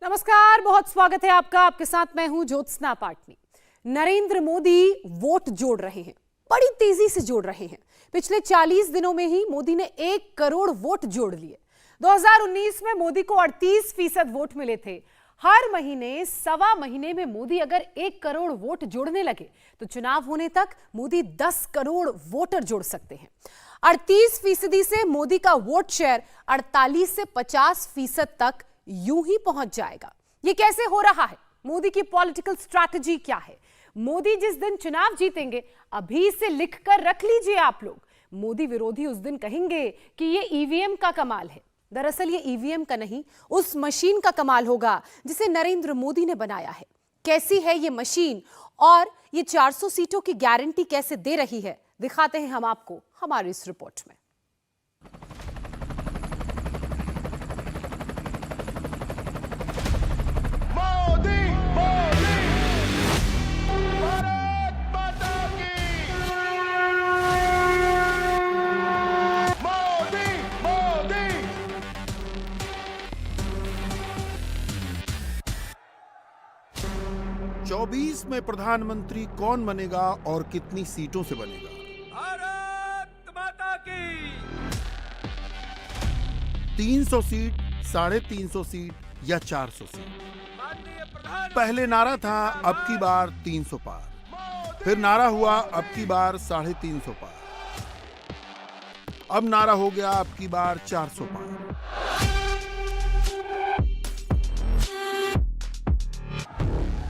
नमस्कार, बहुत स्वागत है आपका। आपके साथ मैं हूं ज्योत्सना पाटनी। नरेंद्र मोदी वोट जोड़ रहे हैं, बड़ी तेजी से जोड़ रहे हैं। पिछले 40 दिनों में ही मोदी ने 1 करोड़ वोट जोड़ लिए। 2019 में मोदी को 38% वोट मिले थे। हर महीने सवा महीने में मोदी अगर 1 करोड़ वोट जोड़ने लगे तो चुनाव होने तक मोदी 10 करोड़ वोटर जोड़ सकते हैं। 38% से मोदी का वोट शेयर 48 से 50% तक यूं ही पहुंच जाएगा। ये कैसे हो रहा है? मोदी की पॉलिटिकल स्ट्रैटेजी क्या है? मोदी जिस दिन चुनाव जीतेंगे, अभी से लिख कर रख लीजिए आप लोग, मोदी विरोधी उस दिन कहेंगे कि ये ईवीएम का कमाल है। दरअसल ये ईवीएम का नहीं, उस मशीन का कमाल होगा जिसे नरेंद्र मोदी ने बनाया है। कैसी है ये मशीन और ये 400 सीटों की गारंटी कैसे दे रही है, दिखाते हैं हम आपको हमारी इस रिपोर्ट में। भारत माता की मोदी मोदी 24 में प्रधानमंत्री कौन बनेगा और कितनी सीटों से बनेगा? भारत माता की 300 सीट, 350 सीट या 400 सीट? माननीय प्रधान पहले नारा था अब की बार 300 पार, फिर नारा हुआ अब की बार 350 पार, अब नारा हो गया अब की बार 400 पार।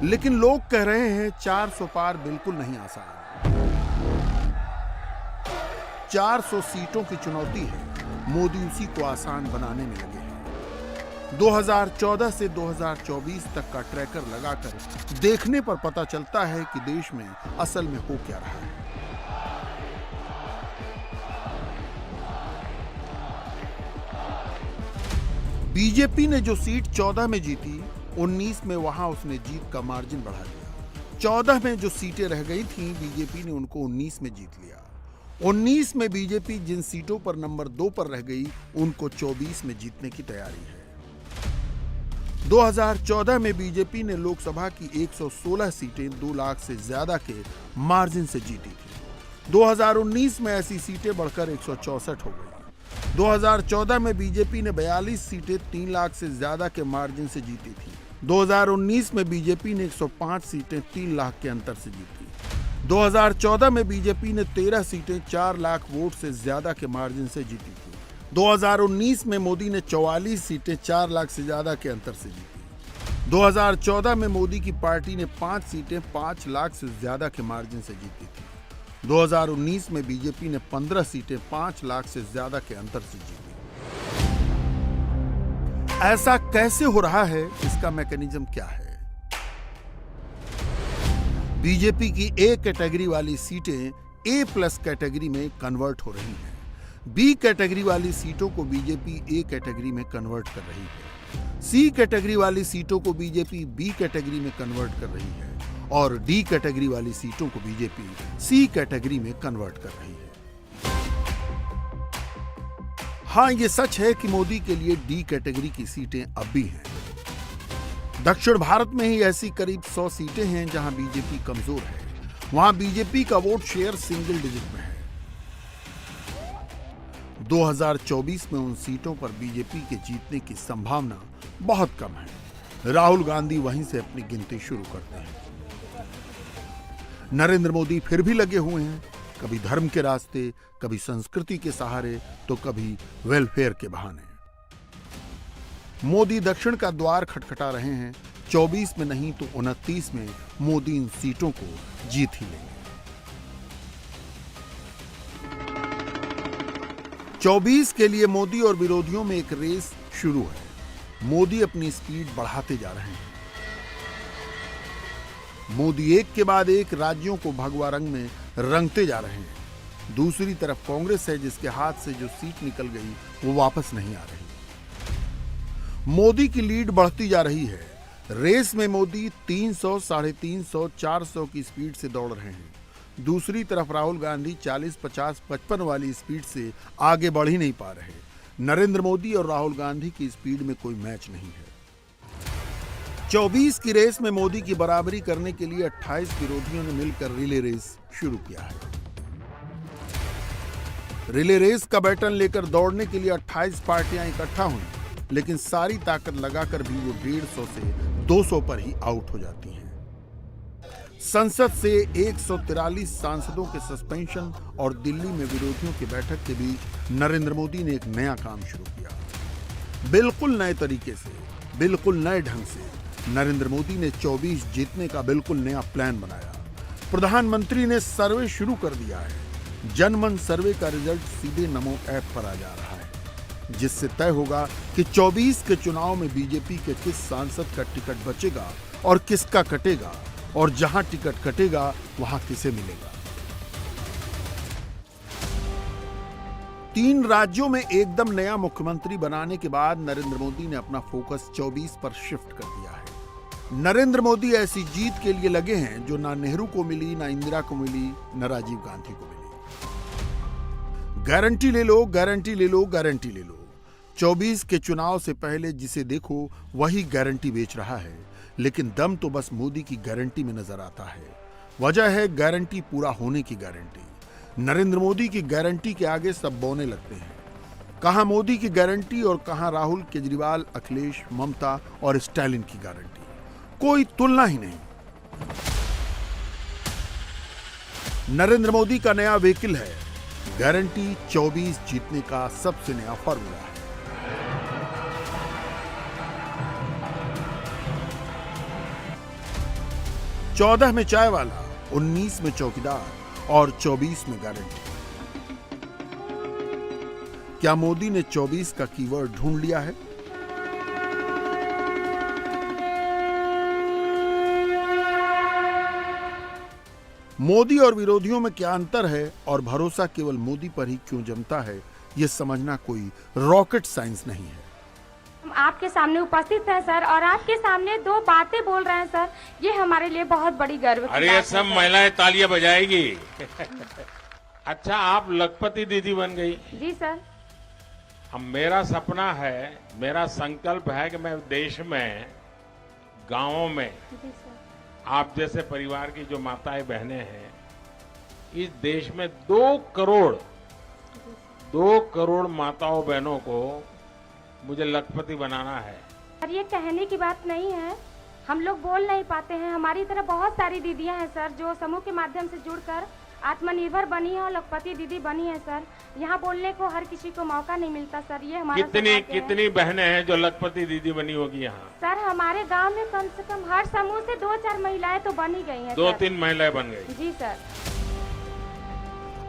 लेकिन लोग कह रहे हैं 400 पार बिल्कुल नहीं आसान। 400 सीटों की चुनौती है, मोदी उसी को आसान बनाने में लगे हैं। 2014 से 2024 तक का ट्रैकर लगाकर देखने पर पता चलता है कि देश में असल में हो क्या रहा है। बीजेपी ने जो सीट 14 में जीती, 19 में वहां उसने जीत का मार्जिन बढ़ा दिया। 14 में जो सीटें रह गई थीं, बीजेपी ने उनको 19 में जीत लिया। 19 में बीजेपी जिन सीटों पर नंबर 2 पर रह गई, उनको 24 में जीतने की तैयारी है। 2014 में बीजेपी ने लोकसभा की 116 सीटें 2 लाख से ज्यादा के मार्जिन से जीती थी। 2019 में ऐसी सीटें बढ़कर 164 हो गई। 2014 में बीजेपी ने 42 सीटें 3 लाख से ज्यादा के मार्जिन से जीती थी। 2019 में बीजेपी ने 105 सीटें 3 लाख के अंतर से जीती। 2014 में बीजेपी ने 13 सीटें 4 लाख वोट से ज्यादा के मार्जिन से जीती थी। 2019 में मोदी ने 44 सीटें 4 लाख से ज्यादा के अंतर से जीती। 2014 में मोदी की पार्टी ने 5 सीटें 5 लाख से ज्यादा के मार्जिन से जीती थी। 2019 में बीजेपी ने 15 सीटें 5 लाख से ज्यादा के अंतर से जीती। ऐसा कैसे हो रहा है? इसका मैकेनिज्म क्या है? बीजेपी की ए कैटेगरी वाली सीटें A+ कैटेगरी में कन्वर्ट हो रही हैं। बी कैटेगरी वाली सीटों को बीजेपी ए कैटेगरी में कन्वर्ट कर रही है। सी कैटेगरी वाली सीटों को बीजेपी बी कैटेगरी में कन्वर्ट कर रही है और डी कैटेगरी वाली सीटों को बीजेपी सी कैटेगरी में कन्वर्ट कर रही है। हाँ, ये सच है कि मोदी के लिए डी कैटेगरी की सीटें अब भी हैं। दक्षिण भारत में ही ऐसी करीब 100 सीटें हैं जहां बीजेपी कमजोर है। वहां बीजेपी का वोट शेयर सिंगल डिजिट में है। 2024 में उन सीटों पर बीजेपी के जीतने की संभावना बहुत कम है। राहुल गांधी वहीं से अपनी गिनती शुरू करते हैं। नरेंद्र मोदी फिर भी लगे हुए हैं, कभी धर्म के रास्ते, कभी संस्कृति के सहारे, तो कभी वेलफेयर के बहाने। मोदी दक्षिण का द्वार खटखटा रहे हैं। 24 में नहीं तो 29 में मोदी इन सीटों को जीत ही लेंगे। 24 के लिए मोदी और विरोधियों में एक रेस शुरू है। मोदी अपनी स्पीड बढ़ाते जा रहे हैं। मोदी एक के बाद एक राज्यों को भगवा रंग में रंगते जा रहे हैं। दूसरी तरफ कांग्रेस है, जिसके हाथ से जो सीट निकल गई वो वापस नहीं आ रही। मोदी की लीड बढ़ती जा रही है। रेस में मोदी 300, 350, 400 की स्पीड से दौड़ रहे हैं। दूसरी तरफ राहुल गांधी 40, 50, 55 वाली स्पीड से आगे बढ़ ही नहीं पा रहे। नरेंद्र मोदी और राहुल गांधी की स्पीड में कोई मैच नहीं है। 24 की रेस में मोदी की बराबरी करने के लिए 28 विरोधियों ने मिलकर रिले रेस शुरू किया है। रिले रेस का बैटन लेकर दौड़ने के लिए 28 पार्टियां इकट्ठा हुई, लेकिन सारी ताकत लगाकर भी वो 150 से 200 पर ही आउट हो जाती हैं। संसद से 143 सांसदों के सस्पेंशन और दिल्ली में विरोधियों की बैठक के बीच नरेंद्र मोदी ने एक नया काम शुरू किया। बिल्कुल नए तरीके से, बिल्कुल नए ढंग से नरेंद्र मोदी ने 24 जीतने का बिल्कुल नया प्लान बनाया। प्रधानमंत्री ने सर्वे शुरू कर दिया है। जनमन सर्वे का रिजल्ट सीधे नमो ऐप पर आ जा रहा है, जिससे तय होगा कि 24 के चुनाव में बीजेपी के किस सांसद का टिकट बचेगा और किसका कटेगा, और जहां टिकट कटेगा वहां किसे मिलेगा। 3 राज्यों में एकदम नया मुख्यमंत्री बनाने के बाद नरेंद्र मोदी ने अपना फोकस 24 पर शिफ्ट कर दिया है। नरेंद्र मोदी ऐसी जीत के लिए लगे हैं जो ना नेहरू को मिली, ना इंदिरा को मिली, ना राजीव गांधी को मिली। गारंटी ले लो, गारंटी ले लो, गारंटी ले लो। 24 के चुनाव से पहले जिसे देखो वही गारंटी बेच रहा है, लेकिन दम तो बस मोदी की गारंटी में नजर आता है। वजह है गारंटी पूरा होने की गारंटी। नरेंद्र मोदी की गारंटी के आगे सब बौने लगते हैं। कहां मोदी की गारंटी और कहां राहुल, केजरीवाल, अखिलेश, ममता और स्टालिन की गारंटी। कोई तुलना ही नहीं। नरेंद्र मोदी का नया व्हीकल है गारंटी 24 जीतने का सबसे नया फॉर्मूला है। चौदह में चाय वाला, 19 में चौकीदार और 24 में गारंटी। क्या मोदी ने 24 का कीवर्ड ढूंढ लिया है? मोदी और विरोधियों में क्या अंतर है और भरोसा केवल मोदी पर ही क्यों जमता है, यह समझना कोई रॉकेट साइंस नहीं है। हम आपके सामने उपस्थित हैं सर, और आपके सामने 2 बातें बोल रहे हैं सर, ये हमारे लिए बहुत बड़ी गर्व की बात है। अरे सब महिलाएं तालियां बजाएगी। अच्छा, आप लखपति दीदी बन गई। जी सर। अब मेरा सपना है, मेरा संकल्प है कि मैं देश में, गांवों में जी सर। आप जैसे परिवार की जो माताएं बहनें हैं, इस देश में 2 करोड़ माताओं बहनों को मुझे लखपति बनाना है। सर ये कहने की बात नहीं है, हम लोग बोल नहीं पाते हैं। हमारी तरह बहुत सारी दीदियां हैं सर जो समूह के माध्यम से जुड़कर आत्मनिर्भर बनी है और लखपति दीदी बनी है सर। यहाँ बोलने को हर किसी को मौका नहीं मिलता सर, ये हमारा कितनी बहनें हैं जो लखपति दीदी बनी होगी यहाँ? सर हमारे गांव में कम से कम हर समूह से 2-4 महिलाएं तो बनी गई हैं। 2-3 महिलाएं बन गई। जी सर।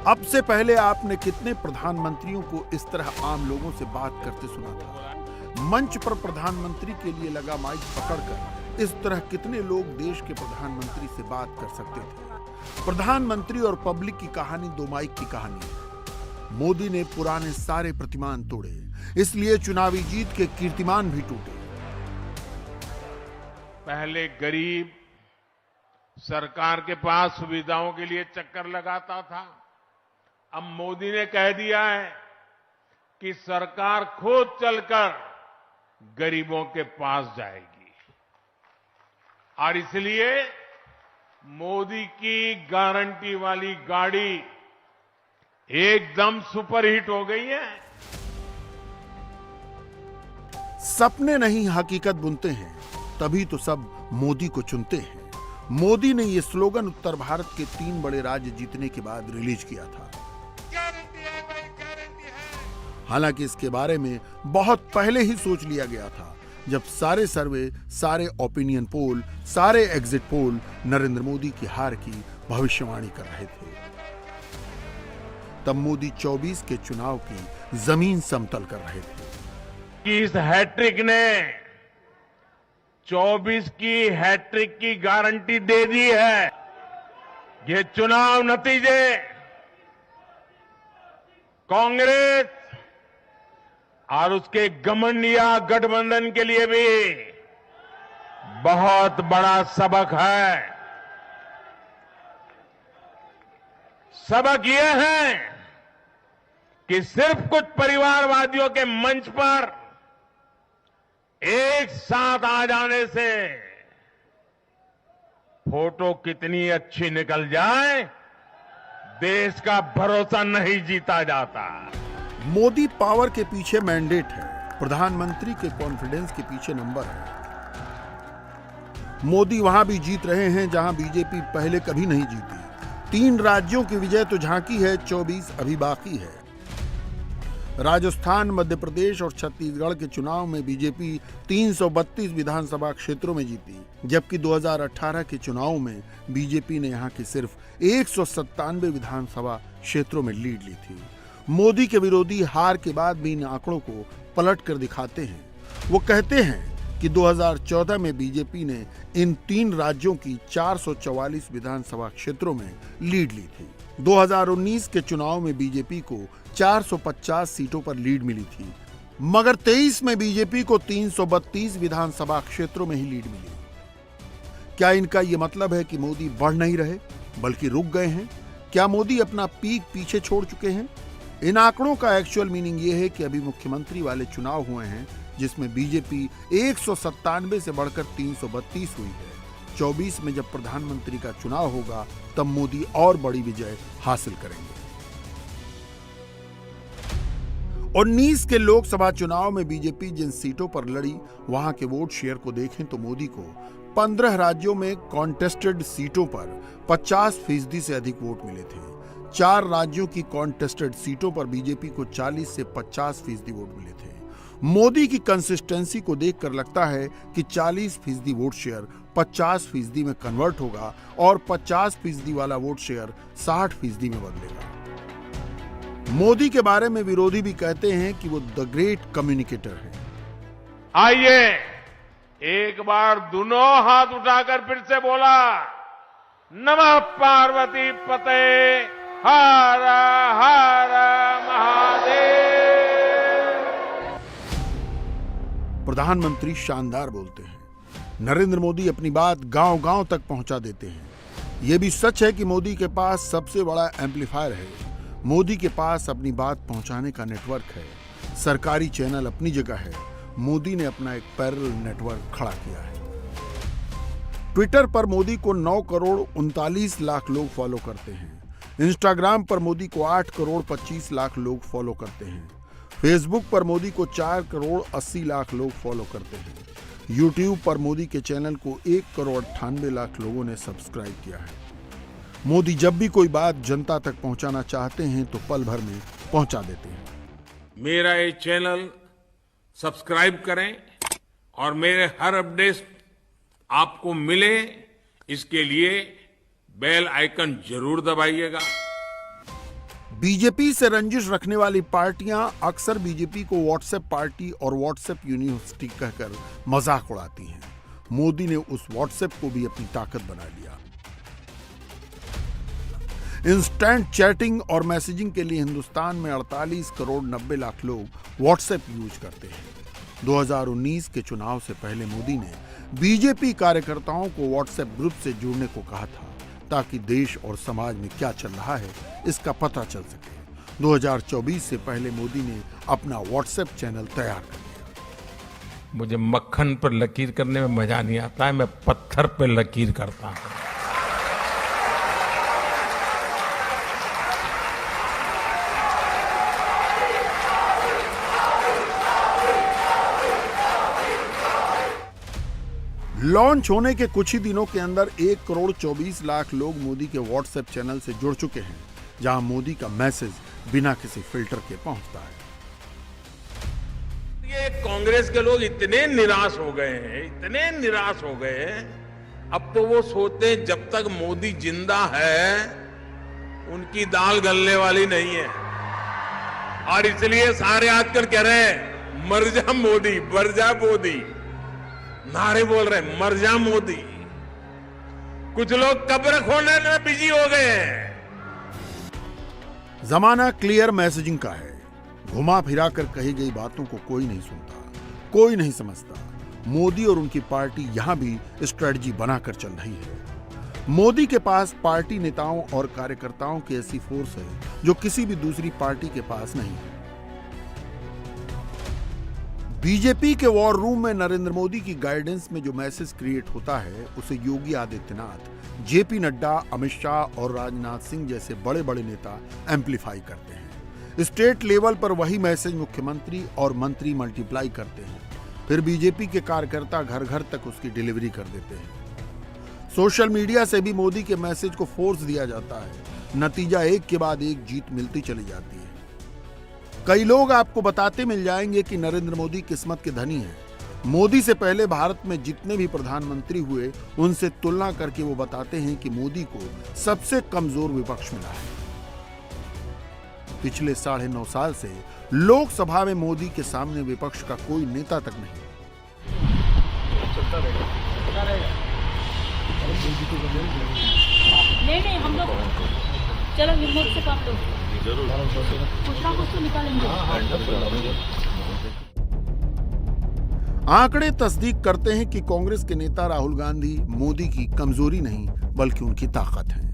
अब से पहले आपने कितने प्रधानमंत्रियों को इस तरह आम लोगों से बात करते सुना था? मंच पर प्रधानमंत्री के लिए लगा माइक पकड़कर इस तरह कितने लोग देश के प्रधानमंत्री से बात कर सकते थे? प्रधानमंत्री और पब्लिक की कहानी 2 माइक की कहानी है। मोदी ने पुराने सारे प्रतिमान तोड़े, इसलिए चुनावी जीत के कीर्तिमान भी टूटे। पहले गरीब सरकार के पास सुविधाओं के लिए चक्कर लगाता था। अब मोदी ने कह दिया है कि सरकार खुद चलकर गरीबों के पास जाएगी, और इसलिए मोदी की गारंटी वाली गाड़ी एकदम सुपरहिट हो गई है। सपने नहीं हकीकत बुनते हैं, तभी तो सब मोदी को चुनते हैं। मोदी ने यह स्लोगन उत्तर भारत के 3 बड़े राज्य जीतने के बाद रिलीज किया था। हालांकि इसके बारे में बहुत पहले ही सोच लिया गया था, जब सारे सर्वे, सारे ओपिनियन पोल, सारे एग्जिट पोल नरेंद्र मोदी की हार की भविष्यवाणी कर रहे थे। तब मोदी 24 के चुनाव की जमीन समतल कर रहे थे। इस हैट्रिक ने 24 की हैट्रिक की गारंटी दे दी है। ये चुनाव नतीजे कांग्रेस और उसके घमंडिया गठबंधन के लिए भी बहुत बड़ा सबक है। सबक यह है कि सिर्फ कुछ परिवारवादियों के मंच पर एक साथ आ जाने से फोटो कितनी अच्छी निकल जाए, देश का भरोसा नहीं जीता जाता। मोदी पावर के पीछे मैंडेट है, प्रधानमंत्री के कॉन्फिडेंस के पीछे नंबर है। मोदी वहां भी जीत रहे हैं जहां बीजेपी पहले कभी नहीं जीती। 3 राज्यों की विजय तो झांकी है, 24 अभी बाकी है। राजस्थान, मध्य प्रदेश और छत्तीसगढ़ के चुनाव में बीजेपी 332 विधानसभा क्षेत्रों में जीती, जबकि 2018 के चुनाव में बीजेपी ने यहां की सिर्फ 197 विधानसभा क्षेत्रों में लीड ली थी। मोदी के विरोधी हार के बाद भी इन आंकड़ों को पलट कर दिखाते हैं। वो कहते हैं कि 2014 में बीजेपी ने इन 3 राज्यों की 444 विधानसभा क्षेत्रों में लीड ली थी। 2019 के चुनाव में बीजेपी को 450 सीटों पर लीड मिली थी, मगर 23 में बीजेपी को 332 विधानसभा क्षेत्रों में ही लीड मिली। क्या इनका यह मतलब है कि मोदी बढ़ नहीं रहे बल्कि रुक गए हैं? क्या मोदी अपना पीक पीछे छोड़ चुके हैं? इन आंकड़ों का एक्चुअल मीनिंग यह है कि अभी मुख्यमंत्री वाले चुनाव हुए हैं जिसमें बीजेपी 197 से बढ़कर 332 हुई है। 24 में जब प्रधानमंत्री का चुनाव होगा तब मोदी और बड़ी विजय हासिल करेंगे। 19 के लोकसभा चुनाव में बीजेपी जिन सीटों पर लड़ी वहां के वोट शेयर को देखें तो मोदी को 15 राज्यों में कॉन्टेस्टेड सीटों पर 50% से अधिक वोट मिले थे। 4 राज्यों की कॉन्टेस्टेड सीटों पर बीजेपी को 40 से 50% वोट मिले थे। मोदी की कंसिस्टेंसी को देखकर लगता है कि 40% वोट शेयर 50% में कन्वर्ट होगा और 50% वाला वोट शेयर 60% में बदलेगा। मोदी के बारे में विरोधी भी कहते हैं कि वो द ग्रेट कम्युनिकेटर है। आइए एक बार दोनों हाथ उठाकर फिर से बोला, नमः पार्वती पते हर हर महादेव। प्रधानमंत्री शानदार बोलते हैं। नरेंद्र मोदी अपनी बात गांव-गांव तक पहुंचा देते हैं। यह भी सच है कि मोदी के पास सबसे बड़ा एम्पलीफायर है। मोदी के पास अपनी बात पहुंचाने का नेटवर्क है। सरकारी चैनल अपनी जगह है, मोदी ने अपना एक पैरेलल नेटवर्क खड़ा किया है। ट्विटर पर मोदी को 9 करोड़ 39 लाख लोग फॉलो करते हैं। इंस्टाग्राम पर मोदी को 8 करोड़ 25 लाख लोग फॉलो करते हैं। फेसबुक पर मोदी को 4 करोड़ 80 लाख लोग फॉलो करते हैं। यूट्यूब पर मोदी के चैनल को 1 करोड़ 98 लाख लोगों ने सब्सक्राइब किया है। मोदी जब भी कोई बात जनता तक पहुंचाना चाहते हैं तो पल भर में पहुंचा देते हैं। मेरा ये चैनल सब्सक्राइब करें और मेरे हर अपडेट आपको मिले, इसके लिए बेल आइकन जरूर दबाइएगा। बीजेपी से रंजिश रखने वाली पार्टियां अक्सर बीजेपी को व्हाट्सएप पार्टी और व्हाट्सएप यूनिवर्सिटी कहकर मजाक उड़ाती हैं। मोदी ने उस व्हाट्सएप को भी अपनी ताकत बना लिया। इंस्टेंट चैटिंग और मैसेजिंग के लिए हिंदुस्तान में 48 करोड़ 90 लाख लोग व्हाट्सएप यूज करते हैं। 2019 के चुनाव से पहले मोदी ने बीजेपी कार्यकर्ताओं को व्हाट्सएप ग्रुप से जुड़ने को कहा था ताकि देश और समाज में क्या चल रहा है इसका पता चल सके। 2024 से पहले मोदी ने अपना व्हाट्सएप चैनल तैयार कर दिया। मुझे मक्खन पर लकीर करने में मजा नहीं आता है, मैं पत्थर पर लकीर करता हूं। लॉन्च होने के कुछ ही दिनों के अंदर 1 करोड़ 24 लाख लोग मोदी के व्हाट्सएप चैनल से जुड़ चुके हैं, जहां मोदी का मैसेज बिना किसी फिल्टर के पहुंचता है। ये कांग्रेस के लोग इतने निराश हो गए हैं, इतने निराश हो गए हैं, अब तो वो सोचते हैं जब तक मोदी जिंदा है उनकी दाल गलने वाली नहीं है, और इसलिए सारे आजकल कह रहे हैं मर जा मोदी, मर जा मोदी, नारे बोल रहे हैं मर जा मोदी। कुछ लोग कब्र खोलने में बिजी हो गए हैं। जमाना क्लियर मैसेजिंग का है। घुमा फिरा कर कही गई बातों को कोई नहीं सुनता, कोई नहीं समझता। मोदी और उनकी पार्टी यहां भी स्ट्रेटजी बनाकर चल रही है। मोदी के पास पार्टी नेताओं और कार्यकर्ताओं की ऐसी फोर्स है जो किसी भी दूसरी पार्टी के पास नहीं है। बीजेपी के वॉर रूम में नरेंद्र मोदी की गाइडेंस में जो मैसेज क्रिएट होता है उसे योगी आदित्यनाथ, जेपी नड्डा, अमित शाह और राजनाथ सिंह जैसे बड़े बड़े नेता एम्पलीफाई करते हैं। स्टेट लेवल पर वही मैसेज मुख्यमंत्री और मंत्री मल्टीप्लाई करते हैं। फिर बीजेपी के कार्यकर्ता घर घर तक उसकी डिलीवरी कर देते हैं। सोशल मीडिया से भी मोदी के मैसेज को फोर्स दिया जाता है। नतीजा एक के बाद एक जीत मिलती चली जाती है। कई लोग आपको बताते मिल जाएंगे कि नरेंद्र मोदी किस्मत के धनी हैं। मोदी से पहले भारत में जितने भी प्रधानमंत्री हुए उनसे तुलना करके वो बताते हैं कि मोदी को सबसे कमजोर विपक्ष मिला है। पिछले 9.5 साल से लोकसभा में मोदी के सामने विपक्ष का कोई नेता तक नहीं। नहीं हम लोग चलो हिम्मत से काम लो, कुछ ना कुछ तो निकालेंगे। आंकड़े तस्दीक करते हैं कि कांग्रेस के नेता राहुल गांधी मोदी की कमजोरी नहीं बल्कि उनकी ताकत है।